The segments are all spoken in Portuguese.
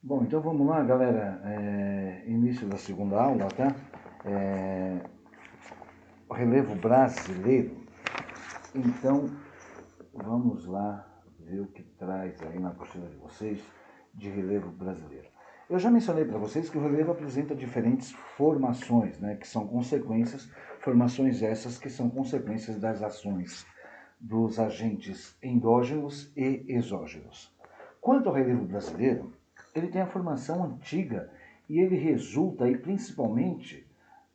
Bom, então vamos lá, galera. Início da segunda aula, tá? O relevo brasileiro. Então, vamos lá ver o que traz aí na apostila de vocês de relevo brasileiro. Eu já mencionei para vocês que o relevo apresenta diferentes formações, né? Que são consequências, formações essas que são consequências das ações dos agentes endógenos e exógenos. Quanto ao relevo brasileiro, ele tem a formação antiga e ele resulta aí principalmente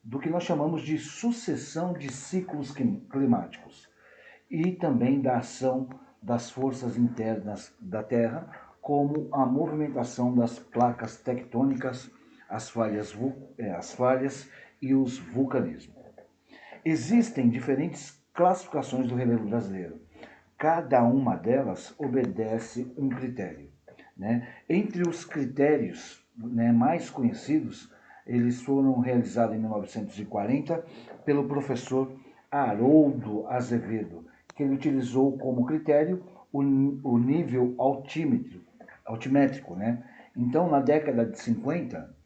do que nós chamamos de sucessão de ciclos climáticos e também da ação das forças internas da Terra, como a movimentação das placas tectônicas, as falhas e os vulcanismos. Existem diferentes classificações do relevo brasileiro. Cada uma delas obedece um critério. Né? Entre os critérios, né, mais conhecidos, eles foram realizados em 1940 pelo professor Haroldo Azevedo, que ele utilizou como critério o nível altimétrico. Né? Então, na década de 50,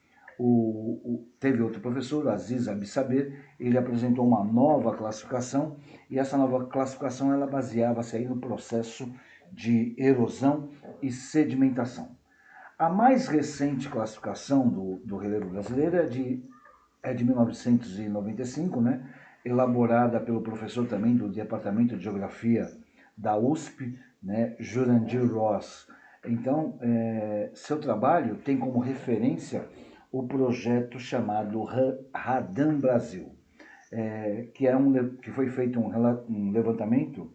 teve outro professor, Aziz Abissaber, ele apresentou uma nova classificação, e essa nova classificação ela baseava-se aí no processo de erosão e sedimentação. A mais recente classificação do relevo brasileiro é de 1995, né? Elaborada pelo professor também do Departamento de Geografia da USP, né? Jurandir Ross. Então, seu trabalho tem como referência o projeto chamado Radam Brasil, que foi feito um levantamento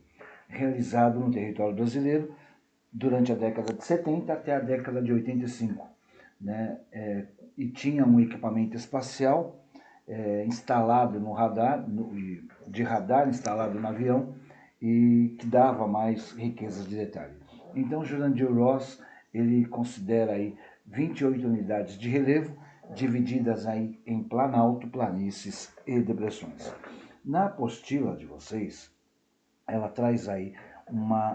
realizado no território brasileiro durante a década de 70 até a década de 85. Né? E tinha um equipamento espacial instalado no radar, de radar instalado no avião, e que dava mais riquezas de detalhe. Então, Jurandir Ross ele considera aí 28 unidades de relevo, divididas aí em planalto, planícies e depressões. Na apostila de vocês, ela traz aí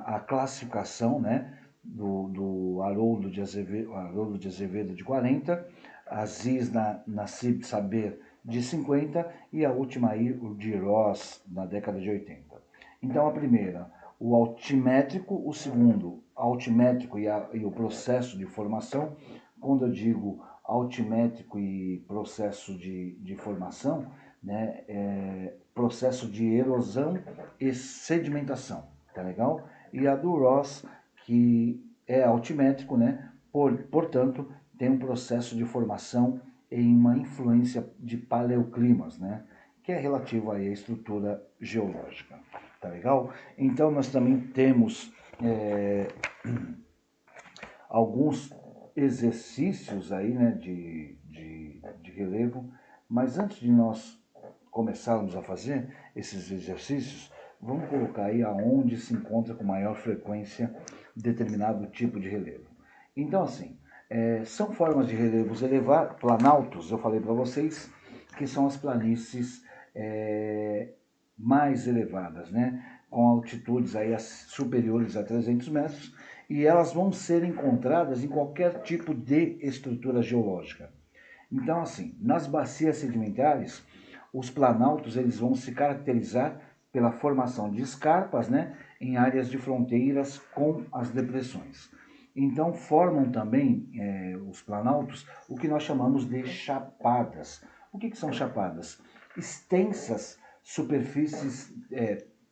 a classificação, né, do Haroldo de Azevedo de 40, Aziz Nassib Saber de 50 e a última aí, o de Ross, na década de 80. Então a primeira, o altimétrico, o segundo, altimétrico e o processo de formação. Quando eu digo altimétrico e processo de formação, né, processo de erosão e sedimentação, tá legal? E a do Ross, que é altimétrico, né, portanto, tem um processo de formação em uma influência de paleoclimas, né, que é relativo aí à estrutura geológica, tá legal? Então nós também temos alguns exercícios aí, né, de relevo, mas antes de nós começarmos a fazer esses exercícios, vamos colocar aí aonde se encontra com maior frequência determinado tipo de relevo. Então, assim, são formas de relevos planaltos, eu falei para vocês, que são as planícies mais elevadas, né? Com altitudes aí superiores a 300 metros, e elas vão ser encontradas em qualquer tipo de estrutura geológica. Então, assim, nas bacias sedimentares, os planaltos eles vão se caracterizar pela formação de escarpas, né, em áreas de fronteiras com as depressões. Então, formam também os planaltos o que nós chamamos de chapadas. O que são chapadas? Extensas superfícies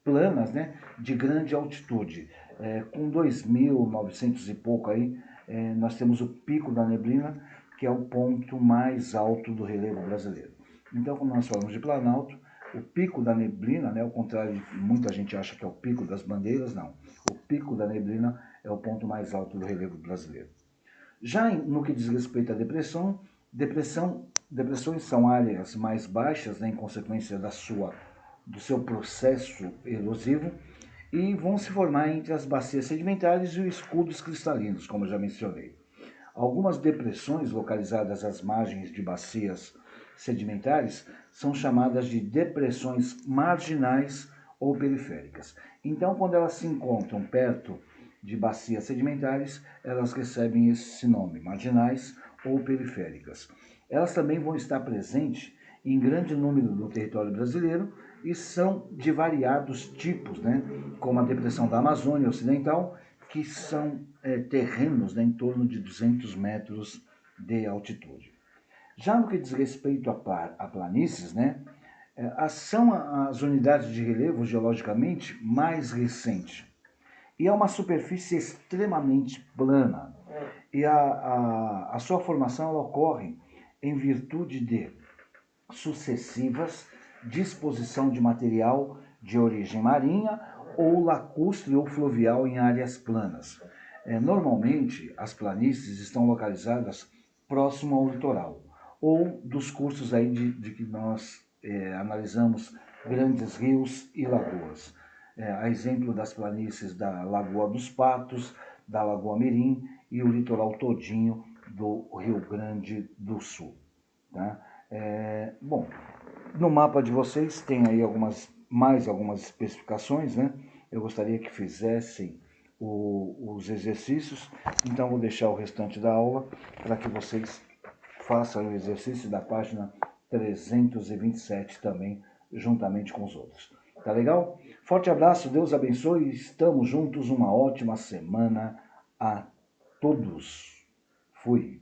planas, né, de grande altitude. Com 2.900 e pouco aí, nós temos o Pico da Neblina, que é o ponto mais alto do relevo brasileiro. Então, quando nós falamos de Planalto, o Pico da Neblina, né, ao contrário de que muita gente acha que é o Pico das Bandeiras, não. O Pico da Neblina é o ponto mais alto do relevo brasileiro. Já no que diz respeito à depressões são áreas mais baixas, né, em consequência do seu processo erosivo, e vão se formar entre as bacias sedimentares e os escudos cristalinos, como eu já mencionei. Algumas depressões localizadas às margens de bacias sedimentares são chamadas de depressões marginais ou periféricas. Então, quando elas se encontram perto de bacias sedimentares, elas recebem esse nome, marginais ou periféricas. Elas também vão estar presentes em grande número no território brasileiro e são de variados tipos, né? Como a depressão da Amazônia Ocidental, que são terrenos, né, em torno de 200 metros de altitude. Já no que diz respeito a planícies, né, são as unidades de relevo geologicamente mais recentes. E é uma superfície extremamente plana. E a sua formação ela ocorre em virtude de sucessivas disposição de material de origem marinha ou lacustre ou fluvial em áreas planas. Normalmente, as planícies estão localizadas próximo ao litoral ou dos cursos aí de que nós analisamos grandes rios e lagoas. A exemplo das planícies da Lagoa dos Patos, da Lagoa Mirim e o litoral todinho do Rio Grande do Sul. Tá? Bom, no mapa de vocês tem aí mais algumas especificações, né? Eu gostaria que fizessem os exercícios, então vou deixar o restante da aula para que vocês façam o exercício da página 327 também, juntamente com os outros. Tá legal? Forte abraço, Deus abençoe, estamos juntos, uma ótima semana a todos. Fui.